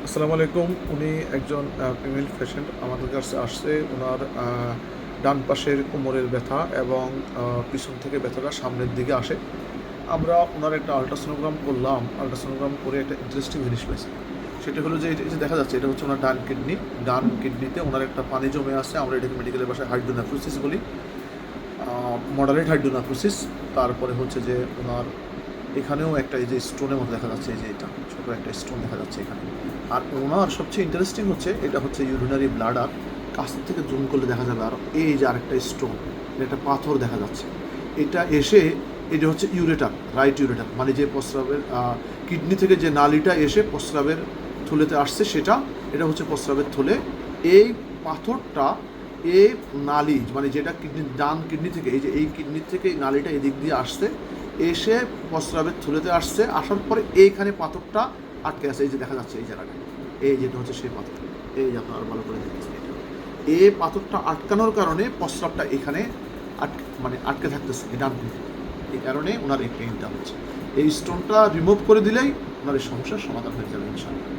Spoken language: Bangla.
আসসালামু আলাইকুম। উনি একজন ফিমেল পেশেন্ট আমাদের কাছে আসছে। ওনার ডান পাশের কোমরের ব্যথা এবং পিছন থেকে ব্যথাটা সামনের দিকে আসে। আমরা ওনার একটা আল্ট্রাসোনোগ্রাম করলাম। আল্ট্রাসোনোগ্রাম করে একটা ইন্টারেস্টিং জিনিস পেয়েছি। সেটা হলো যে এই যে দেখা যাচ্ছে এটা হচ্ছে ওনার ডান কিডনি। ডান কিডনিতে ওনার একটা পানি জমে আছে। আমরা এটাকে মেডিকেলের ভাষায় হাইড্রোনেফ্রোসিস বলি। Moderate hydronephrosis. তারপরে হচ্ছে যে ওনার এখানেও একটা এই যে স্টোনের মতো দেখা যাচ্ছে, এই যে এটা ছোটো একটা স্টোন দেখা যাচ্ছে এখানে। আর ওনার সবচেয়ে ইন্টারেস্টিং হচ্ছে এটা হচ্ছে ইউরিনারি ব্লাডার। কাছ থেকে জুম করলে দেখা যাবে আর এই যে আরেকটা স্টোন, একটা পাথর দেখা যাচ্ছে। এটা এসে এটা হচ্ছে ইউরেটার, রাইট ইউরেটার, মানে যে প্রস্রাবের কিডনি থেকে যে নালিটা এসে প্রস্রাবের থলেতে আসছে সেটা, এটা হচ্ছে প্রস্রাবের থলে। এই পাথরটা এই নালি মানে যেটা কিডনি ডান কিডনি থেকে এই যে এই কিডনি থেকে এই নালিটা এদিক দিয়ে আসছে, এসে প্রস্রাবের থলেতে আসছে। আসার পরে এইখানে পাথরটা আটকে আছে, এই যে দেখা যাচ্ছে এই জায়গাটা, এই যেটা হচ্ছে সেই পাথর। এই যে আপনারা ভালো করে দেখতেছেন, এটা এই পাথরটা আটকানোর কারণে প্রস্রাবটা এখানে আটকে থাকতেছে এই ডান দিকে। এই কারণে ওনার এই পেইনটা হচ্ছে। এই স্টোনটা রিমুভ করে দিলেই ওনার এই সমস্যার সমাধান হয়ে যাবে ইনশাআল্লাহ।